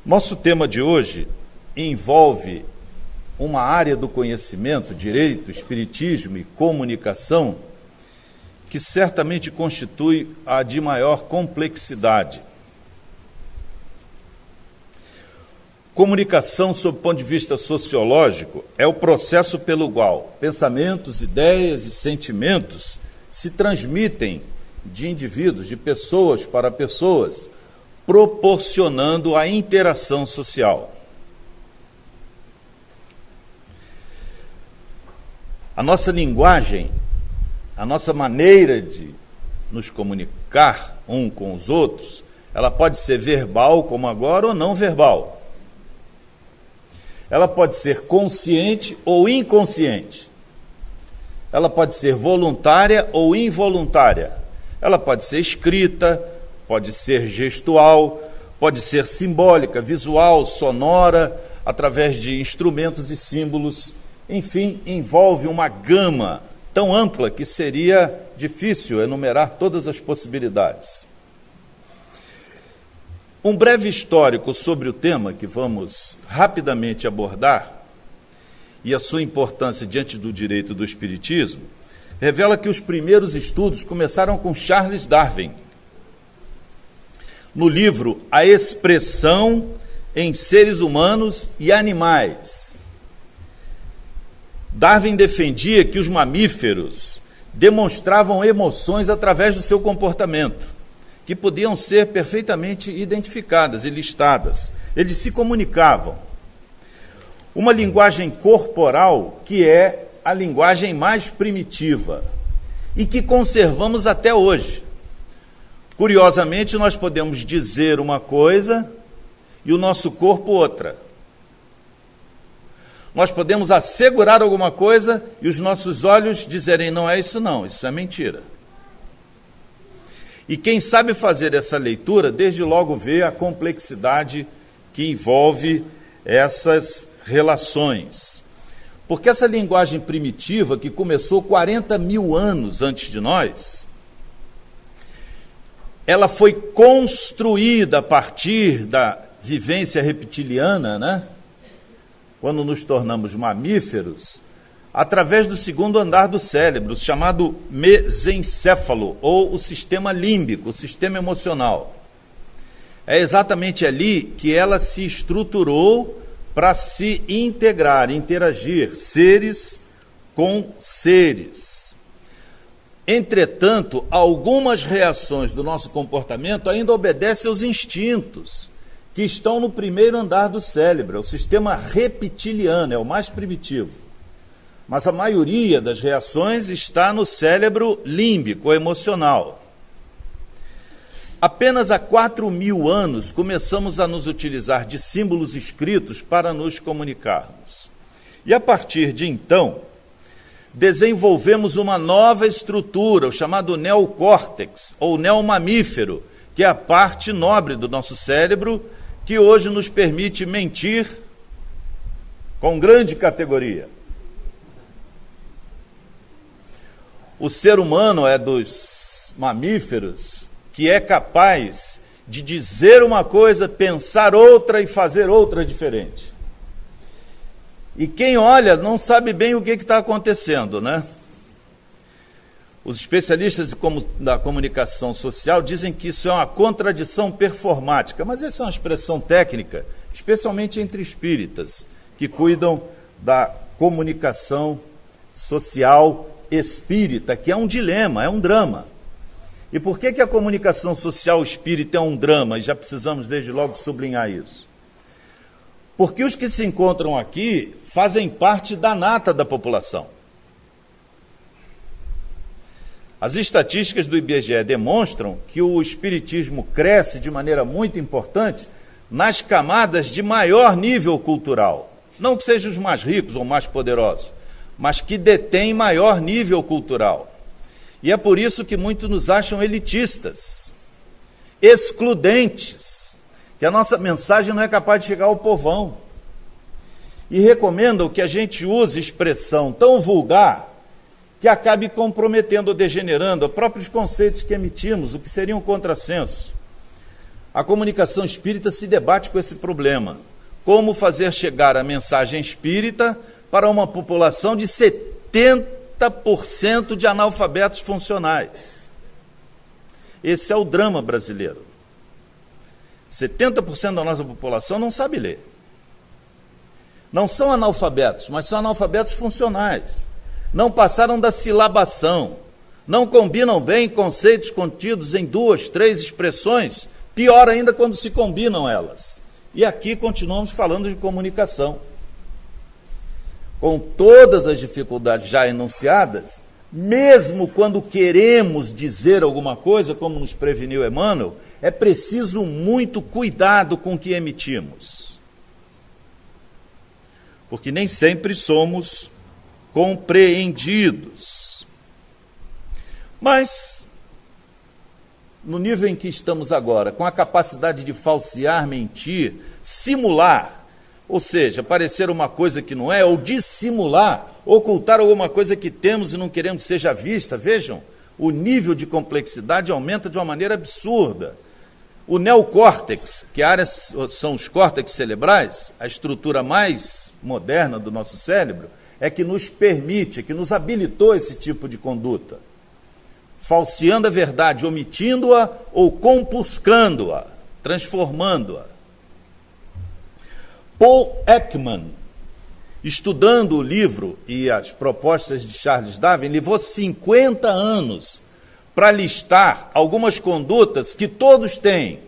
Nosso tema de hoje envolve uma área do conhecimento, direito, espiritismo e comunicação, que certamente constitui a de maior complexidade. Comunicação, sob o ponto de vista sociológico, é o processo pelo qual pensamentos, ideias e sentimentos se transmitem de indivíduos, de pessoas para pessoas, proporcionando a interação social. A nossa linguagem, a nossa maneira de nos comunicar um com os outros, ela pode ser verbal, como agora, ou não verbal. Ela pode ser consciente ou inconsciente. Ela pode ser voluntária ou involuntária. Ela pode ser escrita, pode ser gestual, pode ser simbólica, visual, sonora, através de instrumentos e símbolos. Enfim, envolve uma gama tão ampla que seria difícil enumerar todas as possibilidades. Um breve histórico sobre o tema que vamos rapidamente abordar e a sua importância diante do direito do espiritismo revela que os primeiros estudos começaram com Charles Darwin. No livro A Expressão em Seres Humanos e Animais, Darwin defendia que os mamíferos demonstravam emoções através do seu comportamento, que podiam ser perfeitamente identificadas e listadas. Eles se comunicavam. Uma linguagem corporal que é a linguagem mais primitiva e que conservamos até hoje. Curiosamente, nós podemos dizer uma coisa e o nosso corpo outra. Nós podemos assegurar alguma coisa e os nossos olhos dizerem, não é isso não, isso é mentira. E quem sabe fazer essa leitura, desde logo vê a complexidade que envolve essas relações. Porque essa linguagem primitiva, que começou 40 mil anos antes de nós, ela foi construída a partir da vivência reptiliana, né? Quando nos tornamos mamíferos, através do segundo andar do cérebro, chamado mesencéfalo, ou o sistema límbico, o sistema emocional. É exatamente ali que ela se estruturou para se integrar, interagir, seres com seres. Entretanto, algumas reações do nosso comportamento ainda obedecem aos instintos, que estão no primeiro andar do cérebro, é o sistema reptiliano, é o mais primitivo. Mas a maioria das reações está no cérebro límbico, emocional. Apenas há 4 mil anos começamos a nos utilizar de símbolos escritos para nos comunicarmos. E a partir de então, desenvolvemos uma nova estrutura, o chamado neocórtex, ou neomamífero, que é a parte nobre do nosso cérebro, que hoje nos permite mentir com grande categoria. O ser humano é dos mamíferos que é capaz de dizer uma coisa, pensar outra e fazer outra diferente. E quem olha não sabe bem o que está acontecendo, né? Os especialistas da comunicação social dizem que isso é uma contradição performática, mas essa é uma expressão técnica, especialmente entre espíritas, que cuidam da comunicação social espírita, que é um dilema, é um drama. E por que a comunicação social espírita é um drama? E já precisamos desde logo sublinhar isso. Porque os que se encontram aqui fazem parte da nata da população. As estatísticas do IBGE demonstram que o espiritismo cresce de maneira muito importante nas camadas de maior nível cultural. Não que sejam os mais ricos ou mais poderosos, mas que detêm maior nível cultural. E é por isso que muitos nos acham elitistas, excludentes, que a nossa mensagem não é capaz de chegar ao povão. E recomendam que a gente use expressão tão vulgar que acabe comprometendo ou degenerando os próprios conceitos que emitimos, o que seria um contrassenso. A comunicação espírita se debate com esse problema. Como fazer chegar a mensagem espírita para uma população de 70% de analfabetos funcionais. Esse é o drama brasileiro. 70% da nossa população não sabe ler. Não são analfabetos, mas são analfabetos funcionais. Não passaram da silabação. Não combinam bem conceitos contidos em 2, 3 expressões. Pior ainda quando se combinam elas. E aqui continuamos falando de comunicação. Com todas as dificuldades já enunciadas, mesmo quando queremos dizer alguma coisa, como nos preveniu Emmanuel, é preciso muito cuidado com o que emitimos. Porque nem sempre somos compreendidos. Mas, no nível em que estamos agora, com a capacidade de falsear, mentir, simular, ou seja, parecer uma coisa que não é, ou dissimular, ocultar alguma coisa que temos e não queremos que seja vista, vejam, o nível de complexidade aumenta de uma maneira absurda. O neocórtex, que são os córtex cerebrais, a estrutura mais moderna do nosso cérebro, é que nos permite, que nos habilitou esse tipo de conduta. Falseando a verdade, omitindo-a ou compuscando-a, transformando-a. Paul Ekman, estudando o livro e as propostas de Charles Darwin, levou 50 anos para listar algumas condutas que todos têm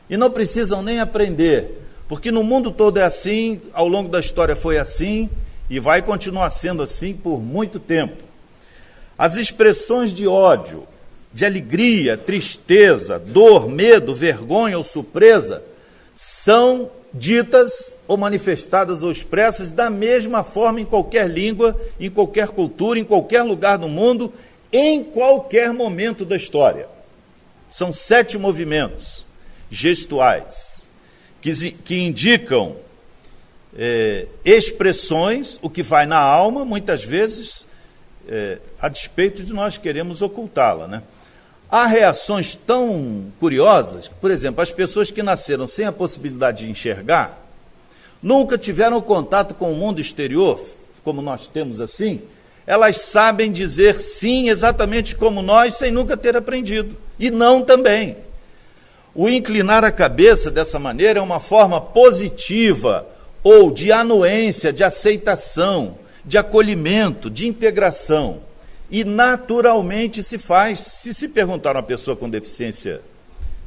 e não precisam nem aprender, porque no mundo todo é assim, ao longo da história foi assim e vai continuar sendo assim por muito tempo. As expressões de ódio, de alegria, tristeza, dor, medo, vergonha ou surpresa são ditas ou manifestadas ou expressas da mesma forma em qualquer língua, em qualquer cultura, em qualquer lugar do mundo, em qualquer momento da história. São 7 movimentos gestuais que indicam expressões, o que vai na alma, muitas vezes, a despeito de nós queremos ocultá-la, né? Há reações tão curiosas, que, por exemplo, as pessoas que nasceram sem a possibilidade de enxergar, nunca tiveram contato com o mundo exterior, como nós temos assim, elas sabem dizer sim exatamente como nós, sem nunca ter aprendido, e não também. O inclinar a cabeça dessa maneira é uma forma positiva, ou de anuência, de aceitação, de acolhimento, de integração. E naturalmente se faz. Se perguntar a uma pessoa com deficiência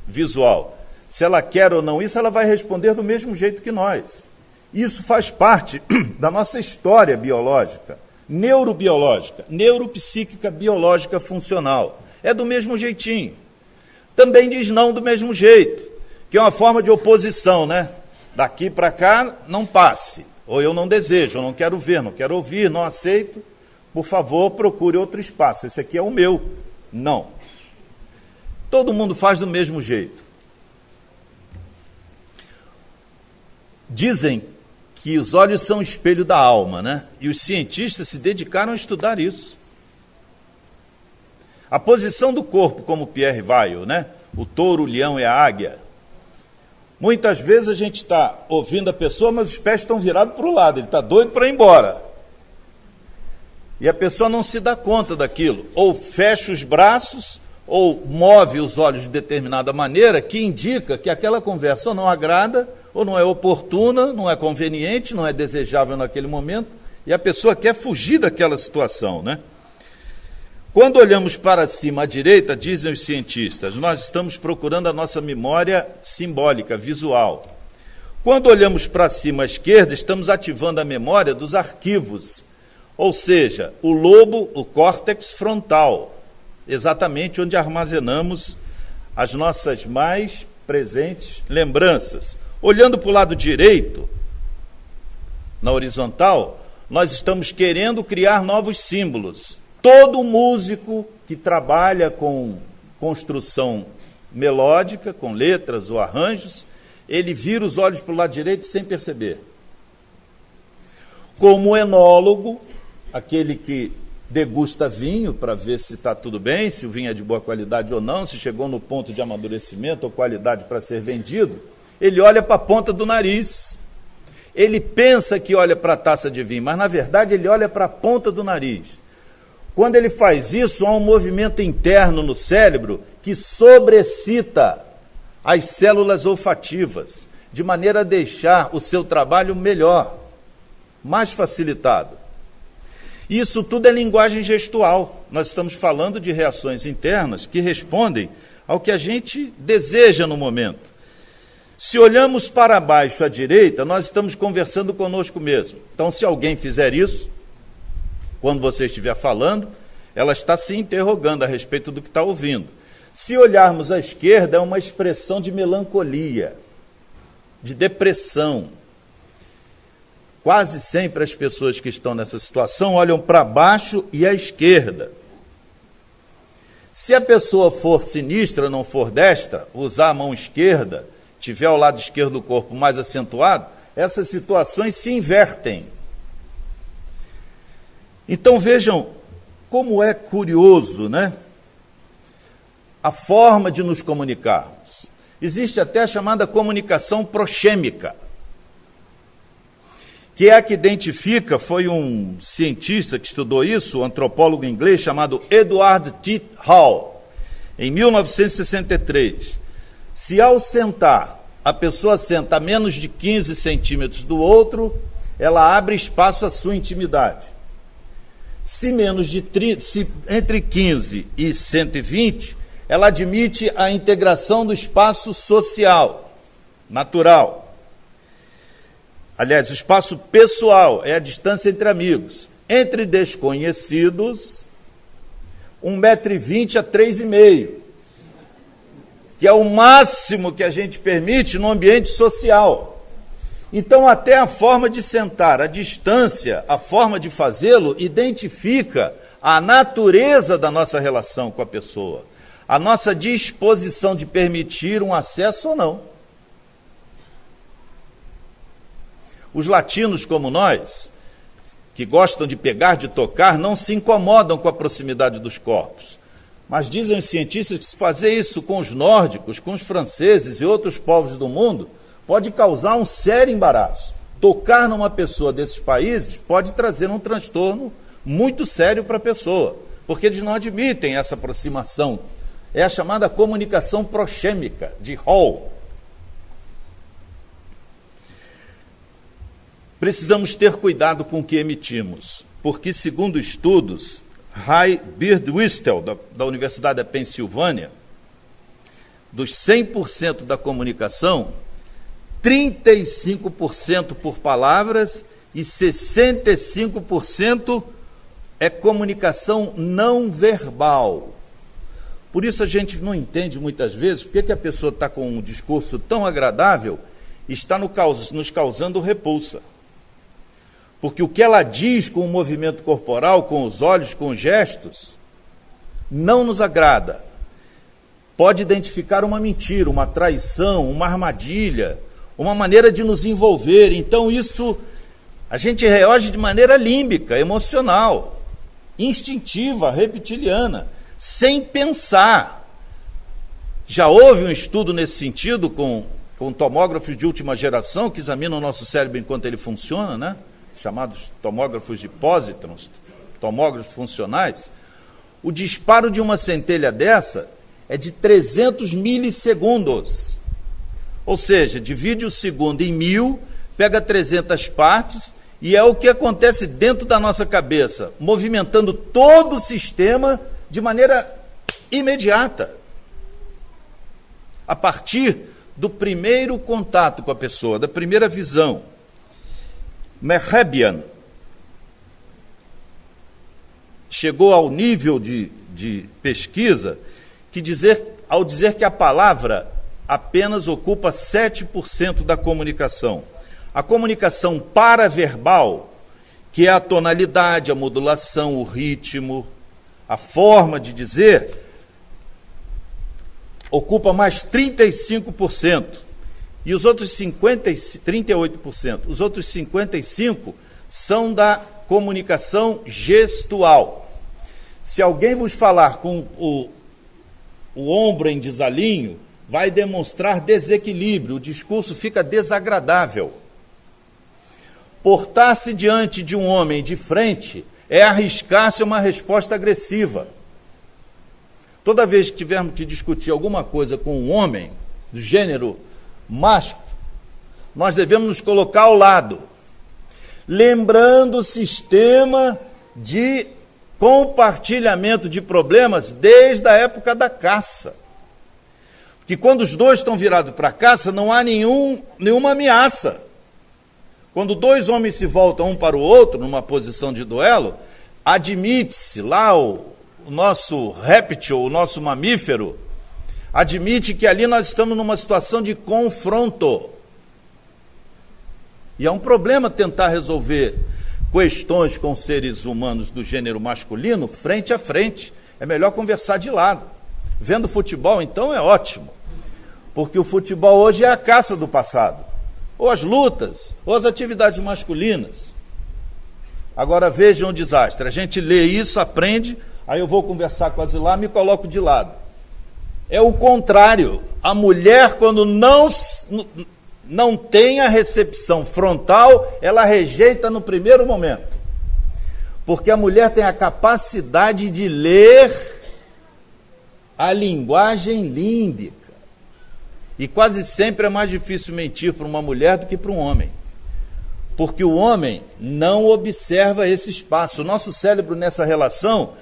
visual se ela quer ou não isso, ela vai responder do mesmo jeito que nós. Isso faz parte da nossa história biológica, neurobiológica, neuropsíquica, biológica, funcional. É do mesmo jeitinho. Também diz não do mesmo jeito, que é uma forma de oposição, né? Daqui para cá, não passe. Ou eu não desejo, eu não quero ver, não quero ouvir, não aceito. Por favor, procure outro espaço. Esse aqui é o meu. Não. Todo mundo faz do mesmo jeito. Dizem que os olhos são o espelho da alma, né? E os cientistas se dedicaram a estudar isso. A posição do corpo, como Pierre Weil, né? O touro, o leão e a águia. Muitas vezes a gente está ouvindo a pessoa, mas os pés estão virados para o lado. Ele está doido para ir embora. E a pessoa não se dá conta daquilo, ou fecha os braços, ou move os olhos de determinada maneira, que indica que aquela conversa ou não agrada, ou não é oportuna, não é conveniente, não é desejável naquele momento, e a pessoa quer fugir daquela situação, né? Quando olhamos para cima à direita, dizem os cientistas, nós estamos procurando a nossa memória simbólica, visual. Quando olhamos para cima à esquerda, estamos ativando a memória dos arquivos, ou seja, o lobo, o córtex frontal, exatamente onde armazenamos as nossas mais presentes lembranças. Olhando para o lado direito, na horizontal, nós estamos querendo criar novos símbolos. Todo músico que trabalha com construção melódica, com letras ou arranjos, ele vira os olhos para o lado direito sem perceber. Como enólogo, aquele que degusta vinho para ver se está tudo bem, se o vinho é de boa qualidade ou não, se chegou no ponto de amadurecimento ou qualidade para ser vendido, ele olha para a ponta do nariz. Ele pensa que olha para a taça de vinho, mas na verdade ele olha para a ponta do nariz. Quando ele faz isso, há um movimento interno no cérebro que sobrecita as células olfativas, de maneira a deixar o seu trabalho melhor, mais facilitado. Isso tudo é linguagem gestual. Nós estamos falando de reações internas que respondem ao que a gente deseja no momento. Se olhamos para baixo à direita, nós estamos conversando conosco mesmo. Então, se alguém fizer isso, quando você estiver falando, ela está se interrogando a respeito do que está ouvindo. Se olharmos à esquerda, é uma expressão de melancolia, de depressão. Quase sempre as pessoas que estão nessa situação olham para baixo e à esquerda. Se a pessoa for sinistra, não for destra, usar a mão esquerda, tiver o lado esquerdo do corpo mais acentuado, essas situações se invertem. Então vejam como é curioso, né? A forma de nos comunicarmos. Existe até a chamada comunicação proxêmica, que é a que identifica, foi um cientista que estudou isso, um antropólogo inglês chamado Edward T. Hall, em 1963. Se ao sentar, a pessoa senta a menos de 15 centímetros do outro, ela abre espaço à sua intimidade. Se entre 15 e 120, ela admite a integração do espaço social, natural. Aliás, o espaço pessoal é a distância entre amigos. Entre desconhecidos, 1,20 m a 3,5 m. Que é o máximo que a gente permite no ambiente social. Então, até a forma de sentar, a distância, a forma de fazê-lo, identifica a natureza da nossa relação com a pessoa, a nossa disposição de permitir um acesso ou não. Os latinos como nós, que gostam de pegar, de tocar, não se incomodam com a proximidade dos corpos. Mas dizem os cientistas que se fazer isso com os nórdicos, com os franceses e outros povos do mundo, pode causar um sério embaraço. Tocar numa pessoa desses países pode trazer um transtorno muito sério para a pessoa, porque eles não admitem essa aproximação. É a chamada comunicação proxêmica, de Hall. Precisamos ter cuidado com o que emitimos, porque, segundo estudos, Ray Birdwistel, da Universidade da Pensilvânia, dos 100% da comunicação, 35% por palavras e 65% é comunicação não verbal. Por isso a gente não entende muitas vezes porque que a pessoa está com um discurso tão agradável e está nos causando repulsa. Porque o que ela diz com o movimento corporal, com os olhos, com os gestos, não nos agrada. Pode identificar uma mentira, uma traição, uma armadilha, uma maneira de nos envolver. Então isso, a gente reage de maneira límbica, emocional, instintiva, reptiliana, sem pensar. Já houve um estudo nesse sentido com tomógrafos de última geração que examinam o nosso cérebro enquanto ele funciona, né? Chamados tomógrafos de pósitrons, tomógrafos funcionais. O disparo de uma centelha dessa é de 300 milissegundos. Ou seja, divide o segundo em 1000, pega 300 partes, e é o que acontece dentro da nossa cabeça, movimentando todo o sistema de maneira imediata. A partir do primeiro contato com a pessoa, da primeira visão. Mehrabian chegou ao nível de pesquisa que ao dizer que a palavra apenas ocupa 7% da comunicação. A comunicação paraverbal, que é a tonalidade, a modulação, o ritmo, a forma de dizer, ocupa mais 35%. E os outros 38%, os outros 55% são da comunicação gestual. Se alguém vos falar com o ombro em desalinho, vai demonstrar desequilíbrio, o discurso fica desagradável. Portar-se diante de um homem de frente é arriscar-se a uma resposta agressiva. Toda vez que tivermos que discutir alguma coisa com um homem do gênero masculino, nós devemos nos colocar ao lado, lembrando o sistema de compartilhamento de problemas desde a época da caça. Porque quando os dois estão virados para a caça, não há nenhuma ameaça. Quando dois homens se voltam um para o outro, numa posição de duelo, admite-se lá o nosso réptil, o nosso mamífero, admite que ali nós estamos numa situação de confronto. E é um problema tentar resolver questões com seres humanos do gênero masculino frente a frente. É melhor conversar de lado. Vendo futebol, então, é ótimo. Porque o futebol hoje é a caça do passado. Ou as lutas, ou as atividades masculinas. Agora vejam o desastre. A gente lê isso, aprende, aí eu vou conversar com a Zilá, me coloco de lado. É o contrário. A mulher, quando não tem a recepção frontal, ela rejeita no primeiro momento. Porque a mulher tem a capacidade de ler a linguagem límbica. E quase sempre é mais difícil mentir para uma mulher do que para um homem. Porque o homem não observa esse espaço. O nosso cérebro nessa relação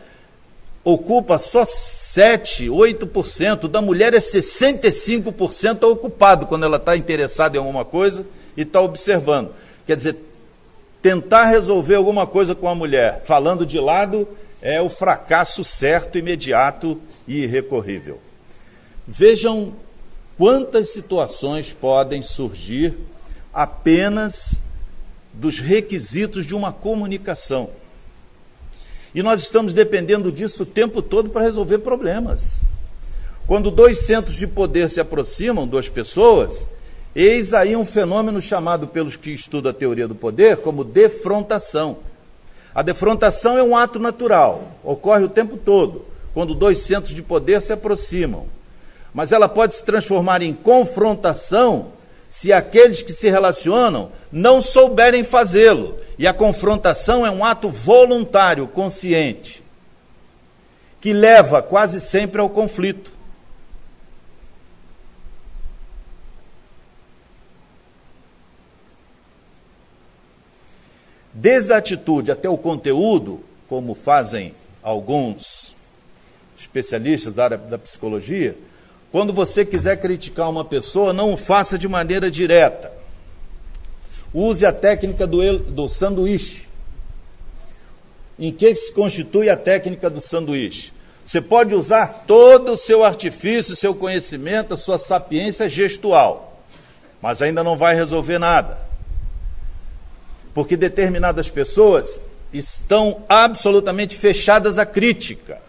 ocupa só 7%, 8%. Da mulher é 65% ocupado quando ela está interessada em alguma coisa e está observando. Quer dizer, tentar resolver alguma coisa com a mulher falando de lado é o fracasso certo, imediato e irrecorrível. Vejam quantas situações podem surgir apenas dos requisitos de uma comunicação. E nós estamos dependendo disso o tempo todo para resolver problemas. Quando dois centros de poder se aproximam, duas pessoas, eis aí um fenômeno chamado pelos que estudam a teoria do poder como defrontação. A defrontação é um ato natural, ocorre o tempo todo, quando dois centros de poder se aproximam. Mas ela pode se transformar em confrontação se aqueles que se relacionam não souberem fazê-lo. E a confrontação é um ato voluntário, consciente, que leva quase sempre ao conflito. Desde a atitude até o conteúdo, como fazem alguns especialistas da área da psicologia, quando você quiser criticar uma pessoa, não o faça de maneira direta. Use a técnica do sanduíche. Em que se constitui a técnica do sanduíche? Você pode usar todo o seu artifício, seu conhecimento, a sua sapiência gestual, mas ainda não vai resolver nada. Porque determinadas pessoas estão absolutamente fechadas à crítica.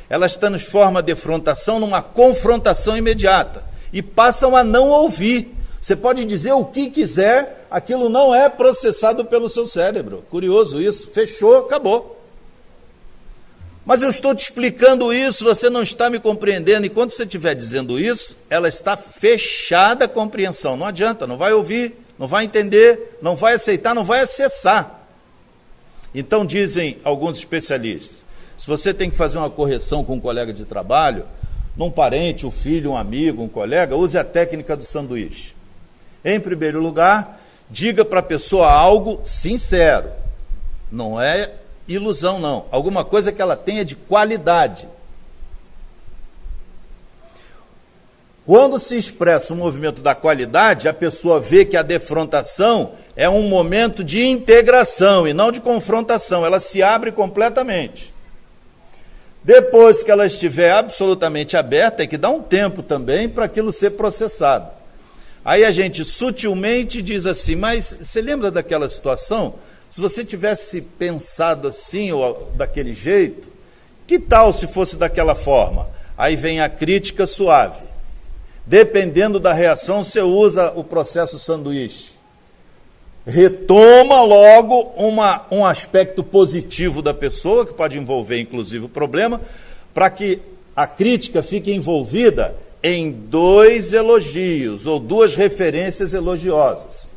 Elas transformam a defrontação numa confrontação imediata e passam a não ouvir. Você pode dizer o que quiser, aquilo não é processado pelo seu cérebro. Curioso isso, fechou, acabou. Mas eu estou te explicando isso, você não está me compreendendo. E quando você estiver dizendo isso, ela está fechada a compreensão. Não adianta, não vai ouvir, não vai entender, não vai aceitar, não vai acessar. Então dizem alguns especialistas, se você tem que fazer uma correção com um colega de trabalho, num parente, um filho, um amigo, um colega, use a técnica do sanduíche. Em primeiro lugar, diga para a pessoa algo sincero. Não é ilusão, não. Alguma coisa que ela tenha de qualidade. Quando se expressa o movimento da qualidade, a pessoa vê que a defrontação é um momento de integração e não de confrontação. Ela se abre completamente. Depois que ela estiver absolutamente aberta, tem que dar um tempo também para aquilo ser processado. Aí a gente sutilmente diz assim, mas você lembra daquela situação? Se você tivesse pensado assim ou daquele jeito, que tal se fosse daquela forma? Aí vem a crítica suave. Dependendo da reação, você usa o processo sanduíche. retoma logo um aspecto positivo da pessoa, que pode envolver inclusive o problema, para que a crítica fique envolvida em 2 elogios ou 2 referências elogiosas.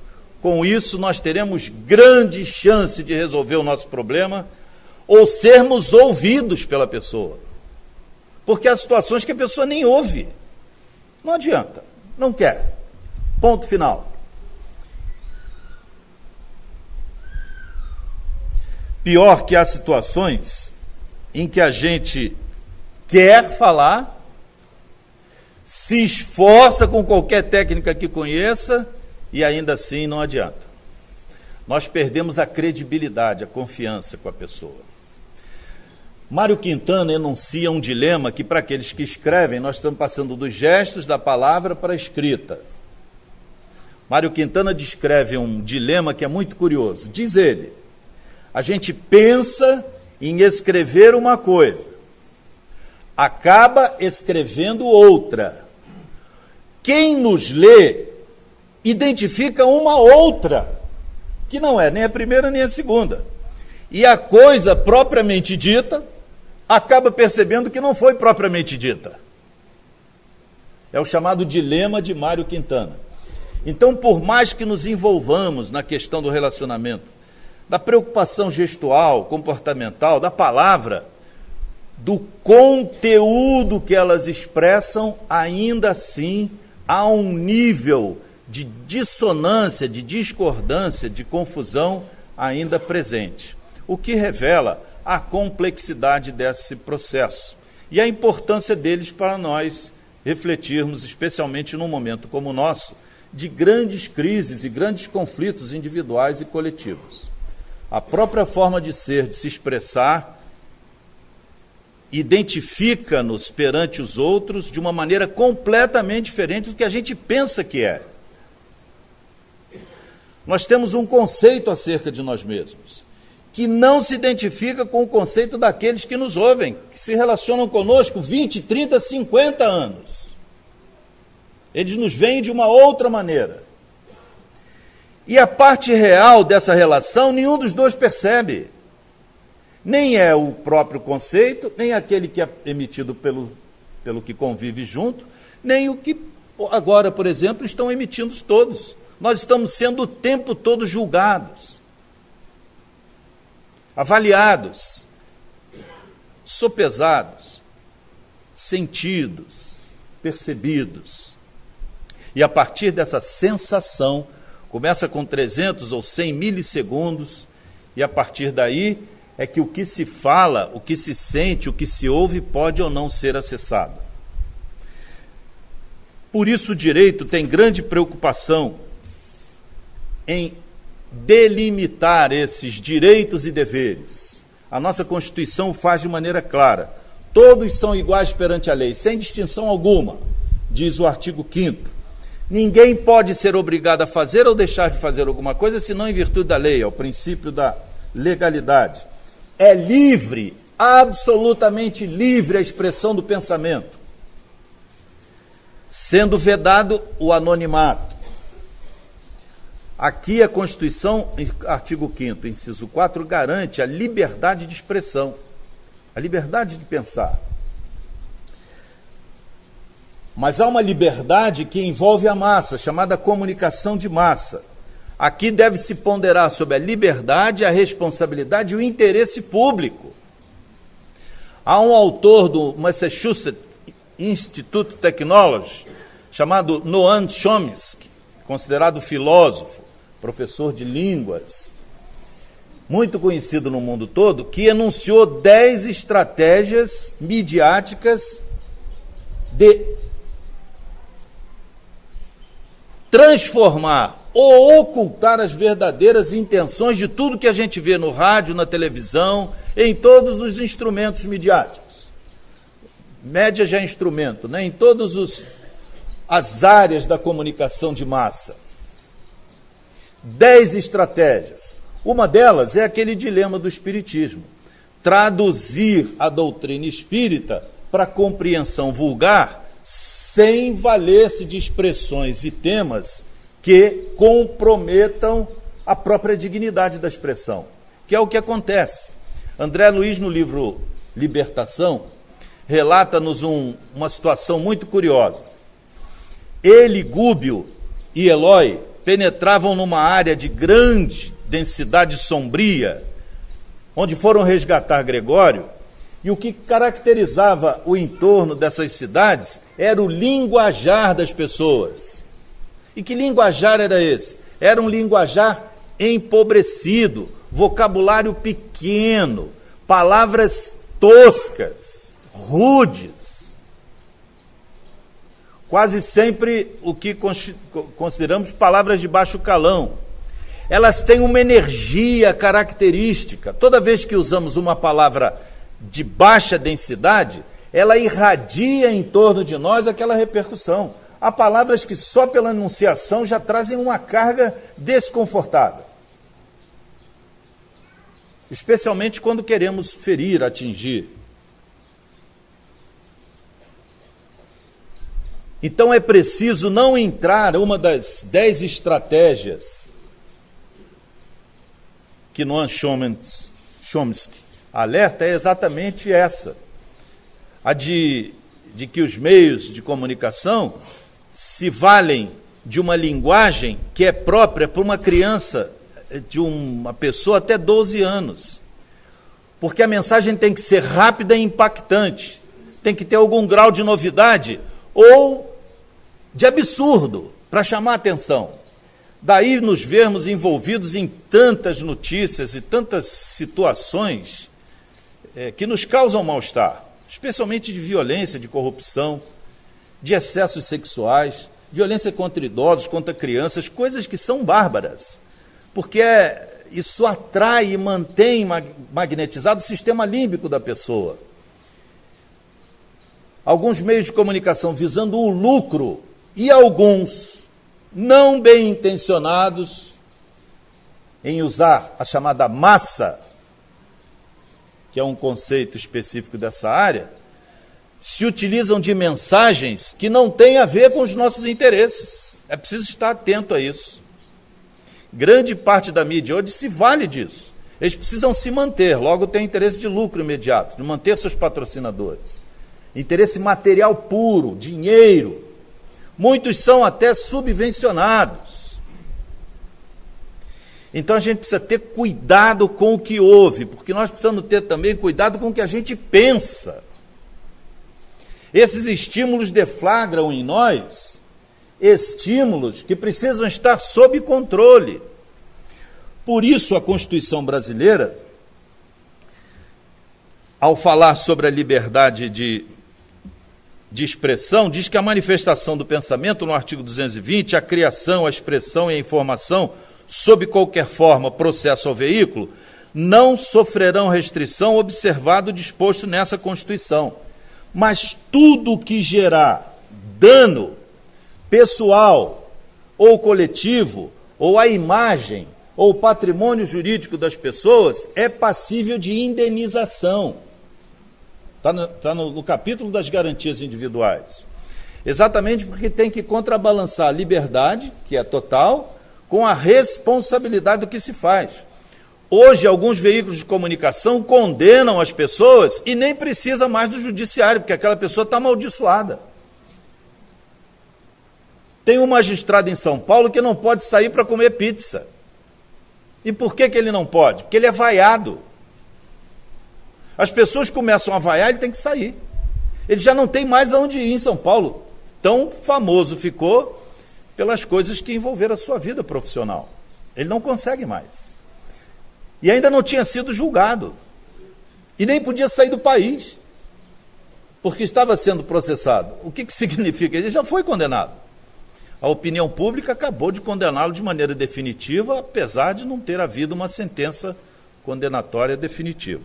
Com isso, nós teremos grande chance de resolver o nosso problema ou sermos ouvidos pela pessoa. Porque há situações que a pessoa nem ouve. Não adianta, não quer. Ponto final. Pior que há situações em que a gente quer falar, se esforça com qualquer técnica que conheça e ainda assim não adianta. Nós perdemos a credibilidade, a confiança com a pessoa. Mário Quintana enuncia um dilema que, para aqueles que escrevem, nós estamos passando dos gestos da palavra para a escrita. Mário Quintana descreve um dilema que é muito curioso. Diz ele: a gente pensa em escrever uma coisa, acaba escrevendo outra. Quem nos lê identifica uma outra, que não é nem a primeira nem a segunda. E a coisa propriamente dita acaba percebendo que não foi propriamente dita. É o chamado dilema de Mário Quintana. Então, por mais que nos envolvamos na questão do relacionamento, da preocupação gestual, comportamental, da palavra, do conteúdo que elas expressam, ainda assim há um nível de dissonância, de discordância, de confusão ainda presente, o que revela a complexidade desse processo e a importância deles para nós refletirmos, especialmente num momento como o nosso, de grandes crises e grandes conflitos individuais e coletivos. A própria forma de ser, de se expressar, identifica-nos perante os outros de uma maneira completamente diferente do que a gente pensa que é. Nós temos um conceito acerca de nós mesmos, que não se identifica com o conceito daqueles que nos ouvem, que se relacionam conosco 20, 30, 50 anos. Eles nos veem de uma outra maneira. E a parte real dessa relação, nenhum dos dois percebe. Nem é o próprio conceito, nem aquele que é emitido pelo que convive junto, nem o que agora, por exemplo, estão emitindo todos. Nós estamos sendo o tempo todo julgados, avaliados, sopesados, sentidos, percebidos. E a partir dessa sensação, começa com 300 ou 100 milissegundos, e a partir daí é que o que se fala, o que se sente, o que se ouve pode ou não ser acessado. Por isso o direito tem grande preocupação em delimitar esses direitos e deveres. A nossa Constituição o faz de maneira clara. Todos são iguais perante a lei, sem distinção alguma, diz o artigo 5º. Ninguém pode ser obrigado a fazer ou deixar de fazer alguma coisa, senão em virtude da lei, é o princípio da legalidade. É livre, absolutamente livre a expressão do pensamento, sendo vedado o anonimato. Aqui a Constituição, artigo 5º, inciso 4, garante a liberdade de expressão, a liberdade de pensar. Mas há uma liberdade que envolve a massa, chamada comunicação de massa. Aqui deve-se ponderar sobre a liberdade, a responsabilidade e o interesse público. Há um autor do Massachusetts Institute of Technology, chamado Noam Chomsky, considerado filósofo, professor de línguas, muito conhecido no mundo todo, que enunciou 10 estratégias midiáticas de transformar ou ocultar as verdadeiras intenções de tudo que a gente vê no rádio, na televisão, em todos os instrumentos midiáticos. Média já é instrumento, né? Em todas as áreas da comunicação de massa. 10 estratégias. Uma delas é aquele dilema do espiritismo. Traduzir a doutrina espírita para compreensão vulgar, sem valer-se de expressões e temas que comprometam a própria dignidade da expressão, que é o que acontece. André Luiz, no livro Libertação, relata-nos uma situação muito curiosa. Ele, Gúbio e Eloy penetravam numa área de grande densidade sombria, onde foram resgatar Gregório, e o que caracterizava o entorno dessas cidades era o linguajar das pessoas. E que linguajar era esse? Era um linguajar empobrecido, vocabulário pequeno, palavras toscas, rudes. Quase sempre o que consideramos palavras de baixo calão. Elas têm uma energia característica. Toda vez que usamos uma palavra de baixa densidade, ela irradia em torno de nós aquela repercussão. Há palavras que só pela enunciação já trazem uma carga desconfortável. Especialmente quando queremos ferir, atingir. Então é preciso não entrar uma das 10 estratégias que Noam Chomsky alerta, é exatamente essa, a de que os meios de comunicação se valem de uma linguagem que é própria para uma criança, de uma pessoa até 12 anos, porque a mensagem tem que ser rápida e impactante, tem que ter algum grau de novidade ou de absurdo para chamar a atenção. Daí nos vermos envolvidos em tantas notícias e tantas situações que nos causam mal-estar, especialmente de violência, de corrupção, de excessos sexuais, violência contra idosos, contra crianças, coisas que são bárbaras, porque isso atrai e mantém magnetizado o sistema límbico da pessoa. Alguns meios de comunicação visando o lucro e alguns não bem intencionados em usar a chamada massa, que é um conceito específico dessa área, se utilizam de mensagens que não têm a ver com os nossos interesses. É preciso estar atento a isso. Grande parte da mídia hoje se vale disso. Eles precisam se manter, logo tem interesse de lucro imediato, de manter seus patrocinadores. Interesse material puro, dinheiro. Muitos são até subvencionados. Então a gente precisa ter cuidado com o que ouve, porque nós precisamos ter também cuidado com o que a gente pensa. Esses estímulos deflagram em nós estímulos que precisam estar sob controle. Por isso a Constituição brasileira, ao falar sobre a liberdade de expressão, diz que a manifestação do pensamento, no artigo 220, a criação, a expressão e a informação, sob qualquer forma, processo ou veículo, não sofrerão restrição, observado o disposto nessa Constituição. Mas tudo que gerar dano pessoal ou coletivo, ou à imagem, ou patrimônio jurídico das pessoas, é passível de indenização. Está no capítulo das garantias individuais. Exatamente porque tem que contrabalançar a liberdade, que é total, com a responsabilidade do que se faz. Hoje, alguns veículos de comunicação condenam as pessoas e nem precisa mais do judiciário, porque aquela pessoa está amaldiçoada. Tem um magistrado em São Paulo que não pode sair para comer pizza. E por que ele não pode? Porque ele é vaiado. As pessoas começam a vaiar, ele tem que sair. Ele já não tem mais aonde ir em São Paulo. Tão famoso ficou pelas coisas que envolveram a sua vida profissional. Ele não consegue mais. E ainda não tinha sido julgado. E nem podia sair do país, porque estava sendo processado. O que significa? Ele já foi condenado. A opinião pública acabou de condená-lo de maneira definitiva, apesar de não ter havido uma sentença condenatória definitiva.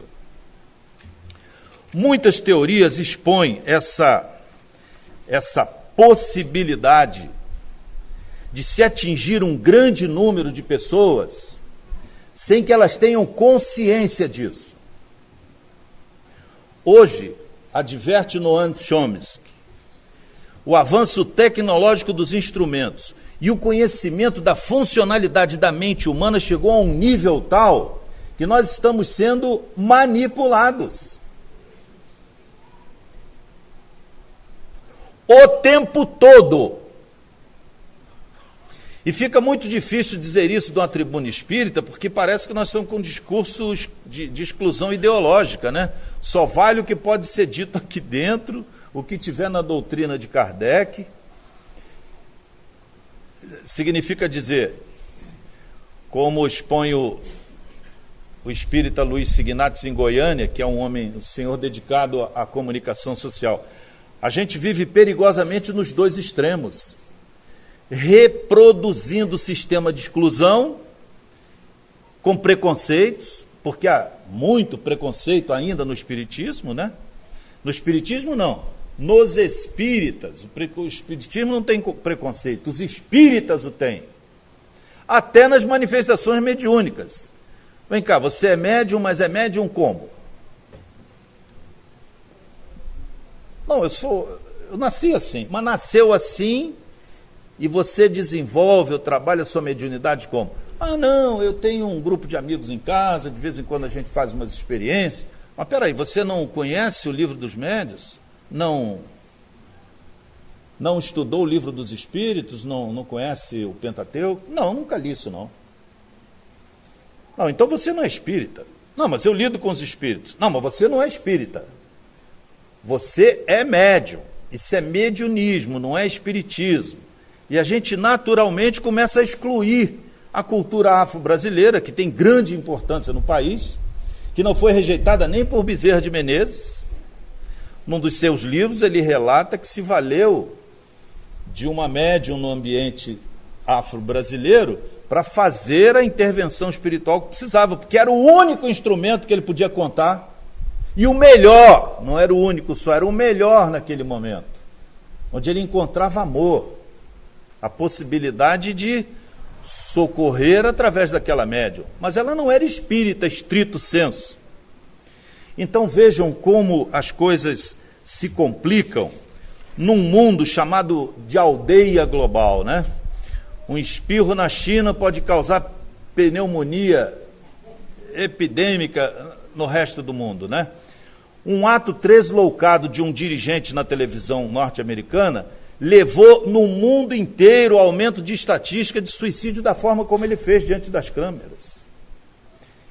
Muitas teorias expõem essa possibilidade de se atingir um grande número de pessoas sem que elas tenham consciência disso. Hoje, adverte Noam Chomsky, o avanço tecnológico dos instrumentos E o conhecimento da funcionalidade da mente humana chegou a um nível tal que nós estamos sendo manipulados. O tempo todo. E fica muito difícil dizer isso de uma tribuna espírita, porque parece que nós estamos com um discurso de exclusão ideológica, né? Só vale o que pode ser dito aqui dentro, o que tiver na doutrina de Kardec. Significa dizer, como expõe o espírita Luiz Signatis em Goiânia, que é um senhor dedicado à comunicação social, a gente vive perigosamente nos dois extremos, reproduzindo o sistema de exclusão com preconceitos, porque há muito preconceito ainda no espiritismo, né? No espiritismo não, nos espíritas. O espiritismo não tem preconceito, os espíritas o têm. Até nas manifestações mediúnicas. Vem cá, você é médium, mas é médium como? Não, eu nasci assim, mas nasceu assim e você desenvolve ou trabalha a sua mediunidade como? Ah, não, eu tenho um grupo de amigos em casa, de vez em quando a gente faz umas experiências. Mas peraí, você não conhece o livro dos médiuns? Não estudou o livro dos espíritos? Não conhece o Pentateuco? Não, nunca li isso não. Não, então você não é espírita. Não, mas eu lido com os espíritos. Não, mas você não é espírita. Você é médium. Isso é mediunismo, não é espiritismo. E a gente naturalmente começa a excluir a cultura afro-brasileira, que tem grande importância no país, que não foi rejeitada nem por Bezerra de Menezes. Num dos seus livros ele relata que se valeu de uma médium no ambiente afro-brasileiro para fazer a intervenção espiritual que precisava, porque era o único instrumento que ele podia contar, e o melhor, não era o único só, era o melhor naquele momento, onde ele encontrava amor, a possibilidade de socorrer através daquela médium, mas ela não era espírita estrito sensu. Então vejam como as coisas se complicam num mundo chamado de aldeia global, né? Um espirro na China pode causar pneumonia epidêmica no resto do mundo, né? Um ato tresloucado de um dirigente na televisão norte-americana levou no mundo inteiro ao aumento de estatística de suicídio da forma como ele fez diante das câmeras.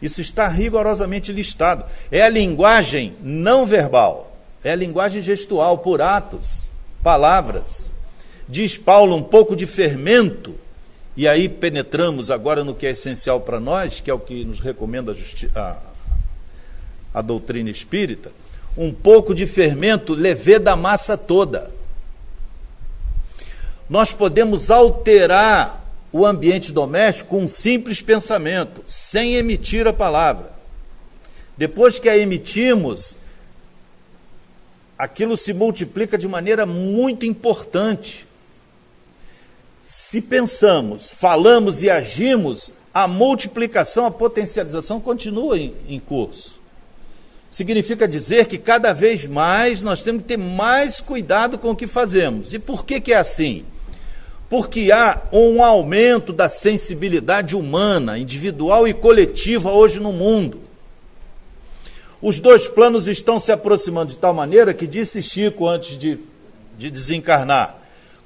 Isso está rigorosamente listado. É a linguagem não verbal, é a linguagem gestual, por atos, palavras. Diz Paulo, um pouco de fermento, e aí penetramos agora no que é essencial para nós, que é o que nos recomenda a doutrina espírita, um pouco de fermento leveda a massa toda. Nós podemos alterar o ambiente doméstico com um simples pensamento, sem emitir a palavra. Depois que a emitimos, aquilo se multiplica de maneira muito importante. Se pensamos, falamos e agimos, a multiplicação, a potencialização continua em curso. Significa dizer que cada vez mais nós temos que ter mais cuidado com o que fazemos. E por que é assim? Porque há um aumento da sensibilidade humana, individual e coletiva hoje no mundo. Os dois planos estão se aproximando de tal maneira que, disse Chico antes de desencarnar,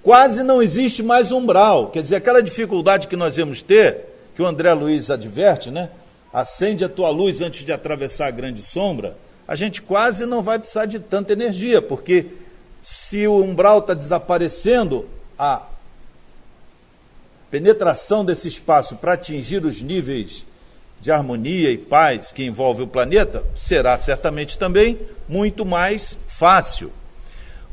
quase não existe mais umbral. Quer dizer, aquela dificuldade que nós íamos ter, que o André Luiz adverte, né? Acende a tua luz antes de atravessar a grande sombra, a gente quase não vai precisar de tanta energia, porque se o umbral está desaparecendo, a penetração desse espaço para atingir os níveis de harmonia e paz que envolve o planeta será certamente também muito mais fácil.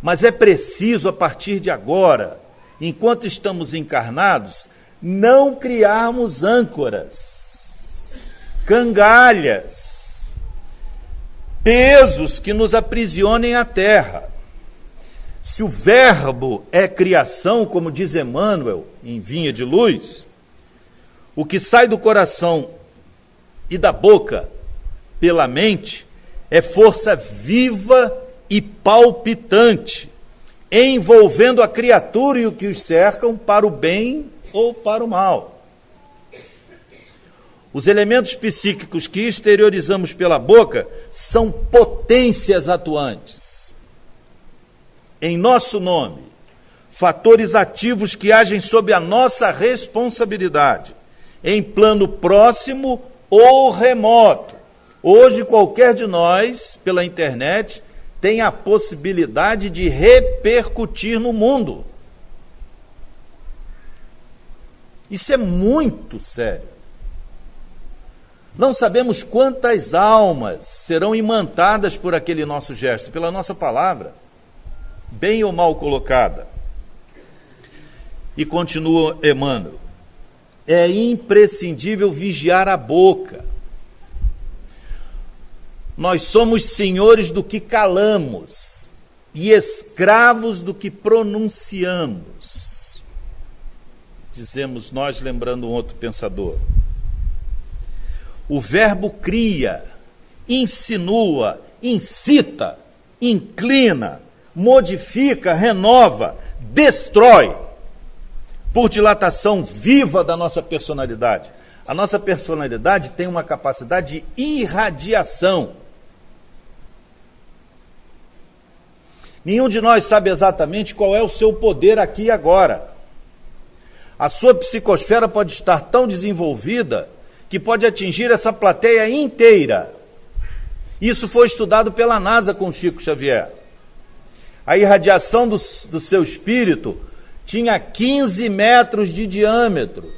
Mas é preciso, a partir de agora, enquanto estamos encarnados, não criarmos âncoras, cangalhas, pesos que nos aprisionem à terra. Se o verbo é criação, como diz Emmanuel em Vinha de Luz, o que sai do coração e da boca pela mente é força viva e palpitante, envolvendo a criatura e o que os cercam para o bem ou para o mal. Os elementos psíquicos que exteriorizamos pela boca são potências atuantes. Em nosso nome, fatores ativos que agem sob a nossa responsabilidade, em plano próximo ou remoto. Hoje, qualquer de nós, pela internet, tem a possibilidade de repercutir no mundo. Isso é muito sério. Não sabemos quantas almas serão imantadas por aquele nosso gesto, pela nossa palavra, bem ou mal colocada. E continua Emmanuel: é imprescindível vigiar a boca. Nós somos senhores do que calamos e escravos do que pronunciamos. Dizemos nós, lembrando um outro pensador. O verbo cria, insinua, incita, inclina, modifica, renova, destrói, por dilatação viva da nossa personalidade. A nossa personalidade tem uma capacidade de irradiação. Nenhum de nós sabe exatamente qual é o seu poder aqui e agora. A sua psicosfera pode estar tão desenvolvida que pode atingir essa plateia inteira. Isso foi estudado pela NASA com Chico Xavier. A irradiação do seu espírito tinha 15 metros de diâmetro,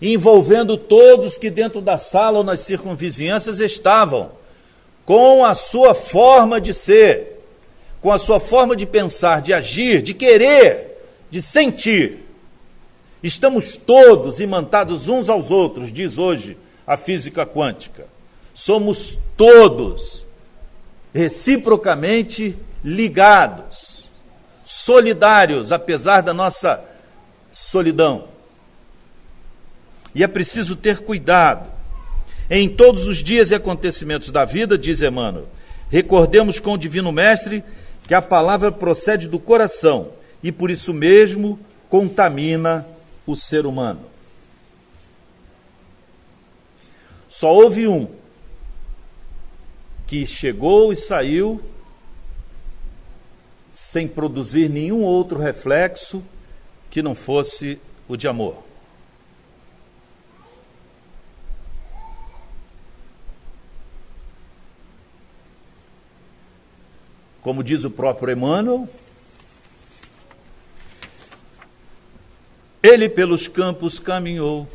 envolvendo todos que dentro da sala ou nas circunvizinhanças estavam, com a sua forma de ser, com a sua forma de pensar, de agir, de querer, de sentir. Estamos todos imantados uns aos outros, diz hoje a física quântica. Somos todos reciprocamente ligados, solidários, apesar da nossa solidão. E é preciso ter cuidado. Em todos os dias e acontecimentos da vida, diz Emmanuel, recordemos com o Divino Mestre que a palavra procede do coração e por isso mesmo contamina o ser humano. Só houve um que chegou e saiu sem produzir nenhum outro reflexo que não fosse o de amor. Como diz o próprio Emmanuel, ele pelos campos caminhou.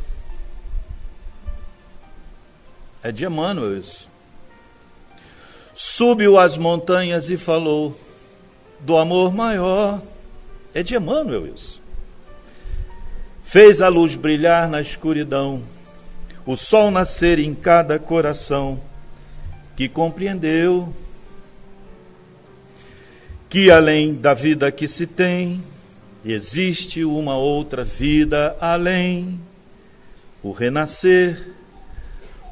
É de Emmanuel isso. Subiu as montanhas e falou do amor maior. É de Emmanuel isso. Fez a luz brilhar na escuridão, o sol nascer em cada coração, que compreendeu que além da vida que se tem, existe uma outra vida além. O renascer,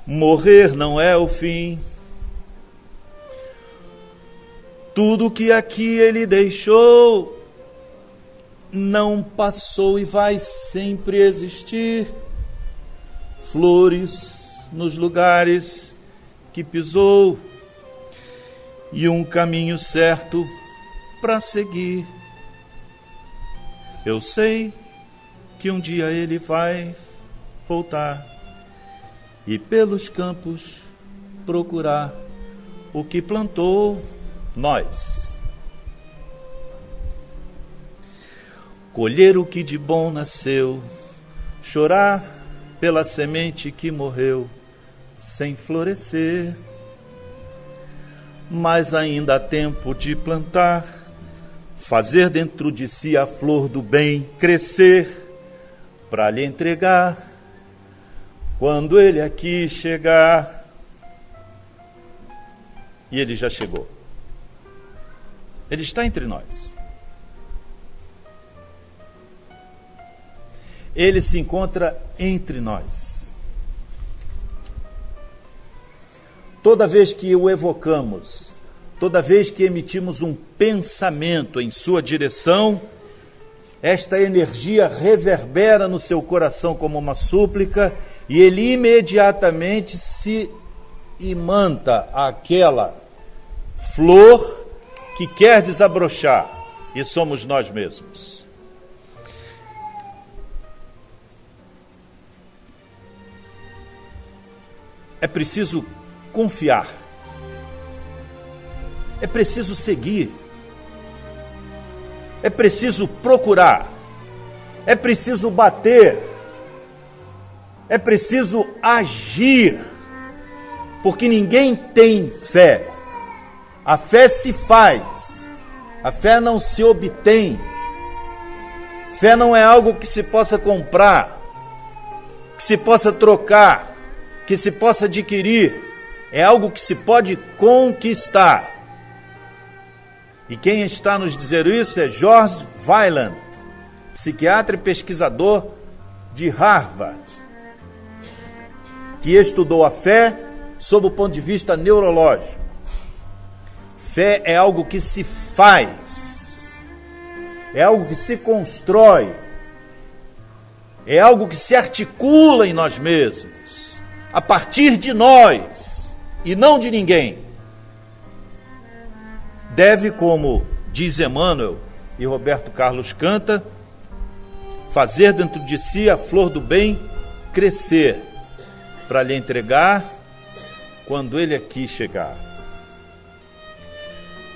morrer não é o fim. Tudo que aqui ele deixou não passou e vai sempre existir. Flores nos lugares que pisou e um caminho certo para seguir. Eu sei que um dia ele vai voltar e pelos campos procurar o que plantou nós. Colher o que de bom nasceu, chorar pela semente que morreu sem florescer. Mas ainda há tempo de plantar, fazer dentro de si a flor do bem crescer, para lhe entregar quando ele aqui chegar. E ele já chegou. Ele está entre nós. Ele se encontra entre nós. Toda vez que o evocamos, toda vez que emitimos um pensamento em sua direção, esta energia reverbera no seu coração como uma súplica, e ele imediatamente se imanta àquela flor que quer desabrochar, e somos nós mesmos. É preciso confiar, é preciso seguir, é preciso procurar, é preciso bater, é preciso agir, porque ninguém tem fé. A fé se faz, a fé não se obtém. Fé não é algo que se possa comprar, que se possa trocar, que se possa adquirir. É algo que se pode conquistar. E quem está nos dizer isso é George Weiland, psiquiatra e pesquisador de Harvard, que estudou a fé sob o ponto de vista neurológico. Fé é algo que se faz, é algo que se constrói, é algo que se articula em nós mesmos, a partir de nós e não de ninguém. Deve, como diz Emmanuel e Roberto Carlos canta, fazer dentro de si a flor do bem crescer, para lhe entregar quando ele aqui chegar.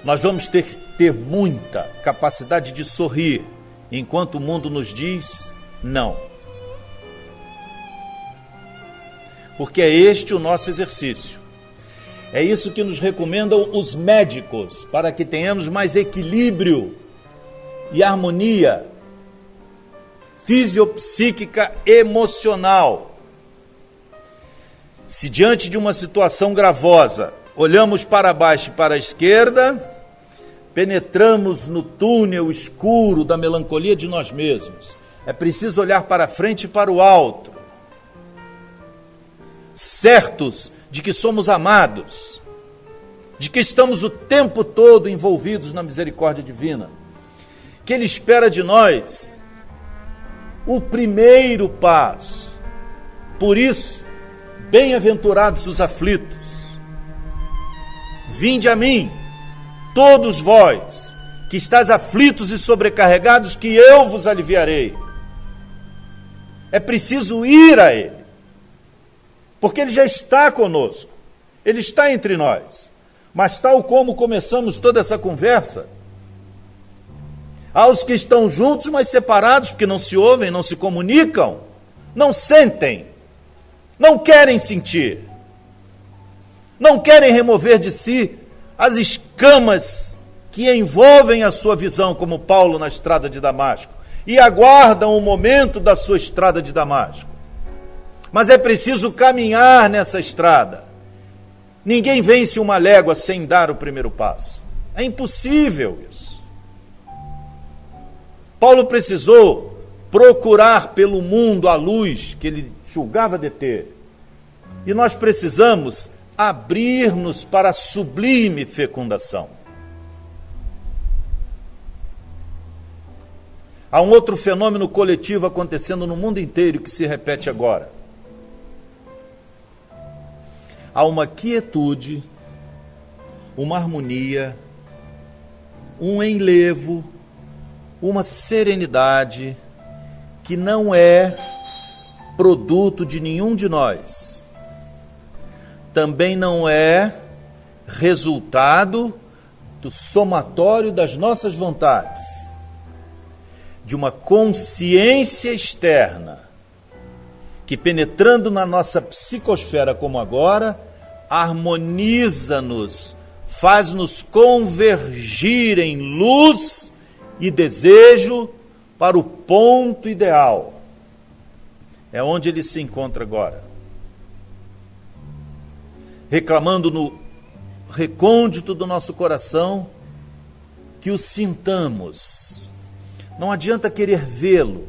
Nós vamos ter que ter muita capacidade de sorrir, enquanto o mundo nos diz não. Porque é este o nosso exercício. É isso que nos recomendam os médicos, para que tenhamos mais equilíbrio e harmonia fisiopsíquica emocional. Se diante de uma situação gravosa, olhamos para baixo e para a esquerda, penetramos no túnel escuro da melancolia de nós mesmos. É preciso olhar para frente e para o alto, certos de que somos amados, de que estamos o tempo todo envolvidos na misericórdia divina, que Ele espera de nós o primeiro passo. Por isso, bem-aventurados os aflitos, vinde a mim, todos vós, que estáis aflitos e sobrecarregados, que eu vos aliviarei. É preciso ir a Ele, porque Ele já está conosco, Ele está entre nós. Mas tal como começamos toda essa conversa, há os que estão juntos, mas separados, porque não se ouvem, não se comunicam, não sentem, não querem sentir, não querem remover de si as escamas que envolvem a sua visão, como Paulo na estrada de Damasco, e aguardam o momento da sua estrada de Damasco. Mas é preciso caminhar nessa estrada. Ninguém vence uma légua sem dar o primeiro passo. É impossível isso. Paulo precisou procurar pelo mundo a luz que ele julgava deter. E nós precisamos abrir-nos para a sublime fecundação. Há um outro fenômeno coletivo acontecendo no mundo inteiro que se repete agora. Há uma quietude, uma harmonia, um enlevo, uma serenidade que não é produto de nenhum de nós. Também não é resultado do somatório das nossas vontades, de uma consciência externa que, penetrando na nossa psicosfera como agora, harmoniza-nos, faz-nos convergir em luz e desejo para o ponto ideal. É onde ele se encontra agora. Reclamando no recôndito do nosso coração que o sintamos. Não adianta querer vê-lo,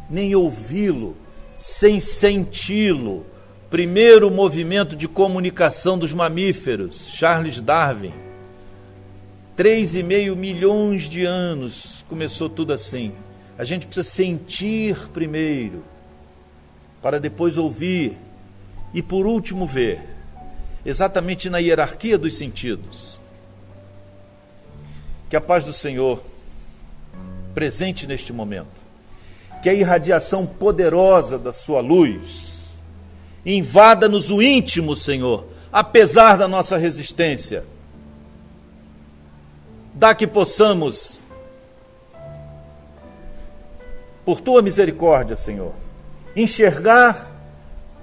nem ouvi-lo, sem senti-lo. Primeiro movimento de comunicação dos mamíferos, Charles Darwin. 3,5 milhões de anos começou tudo assim. A gente precisa sentir primeiro, para depois ouvir e por último ver, exatamente na hierarquia dos sentidos. Que a paz do Senhor, presente neste momento, que a irradiação poderosa da sua luz invada-nos o íntimo, Senhor, apesar da nossa resistência. Dá que possamos, por tua misericórdia, Senhor, enxergar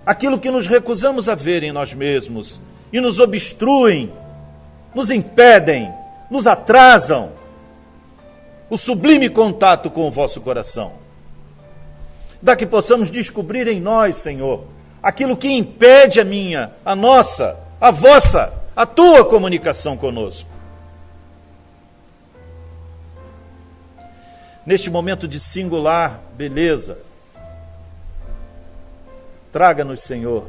aquilo que nos recusamos a ver em nós mesmos e nos obstruem, nos impedem, nos atrasam o sublime contato com o vosso coração. Dá que possamos descobrir em nós, Senhor, aquilo que impede a minha, a nossa, a vossa, a tua comunicação conosco. Neste momento de singular beleza, traga-nos, Senhor,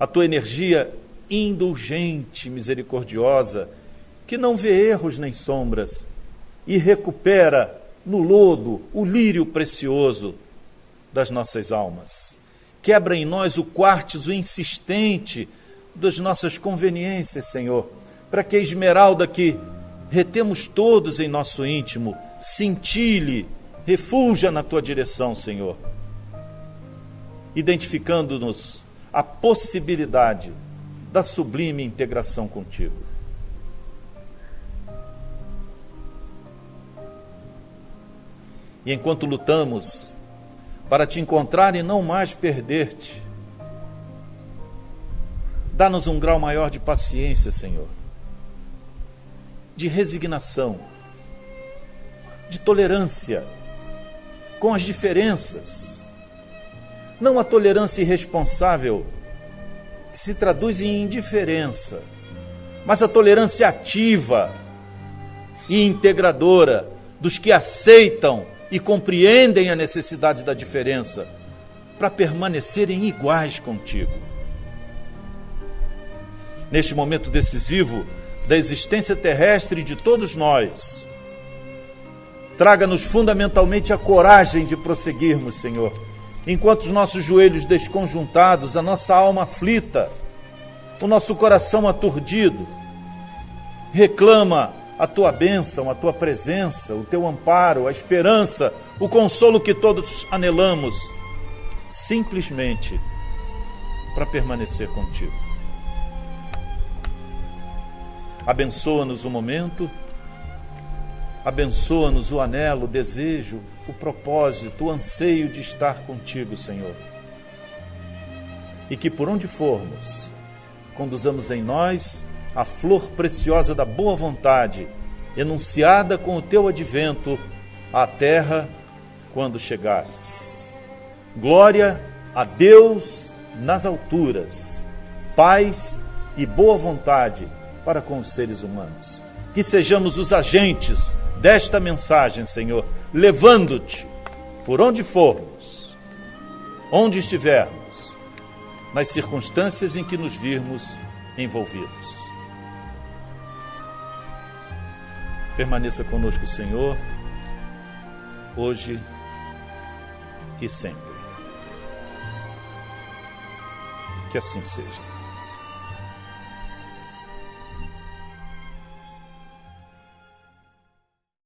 a tua energia indulgente, misericordiosa, que não vê erros nem sombras e recupera no lodo o lírio precioso das nossas almas. Quebra em nós o quartzo insistente das nossas conveniências, Senhor, para que a esmeralda que retemos todos em nosso íntimo cintile, refulja na tua direção, Senhor, identificando-nos a possibilidade da sublime integração contigo. E enquanto lutamos para te encontrar e não mais perder-te, dá-nos um grau maior de paciência, Senhor, de resignação, de tolerância com as diferenças. Não a tolerância irresponsável, que se traduz em indiferença, mas a tolerância ativa e integradora dos que aceitam e compreendem a necessidade da diferença para permanecerem iguais contigo. Neste momento decisivo da existência terrestre de todos nós, traga-nos fundamentalmente a coragem de prosseguirmos, Senhor, enquanto os nossos joelhos desconjuntados, a nossa alma aflita, o nosso coração aturdido, reclama a tua bênção, a tua presença, o teu amparo, a esperança, o consolo que todos anelamos, simplesmente para permanecer contigo. Abençoa-nos o momento, abençoa-nos o anelo, o desejo, o propósito, o anseio de estar contigo, Senhor. E que por onde formos, conduzamos em nós a flor preciosa da boa vontade, enunciada com o teu advento à terra quando chegastes. Glória a Deus nas alturas, paz e boa vontade para com os seres humanos. Que sejamos os agentes desta mensagem, Senhor, levando-te por onde formos, onde estivermos, nas circunstâncias em que nos virmos envolvidos. Permaneça conosco, Senhor, hoje e sempre. Que assim seja.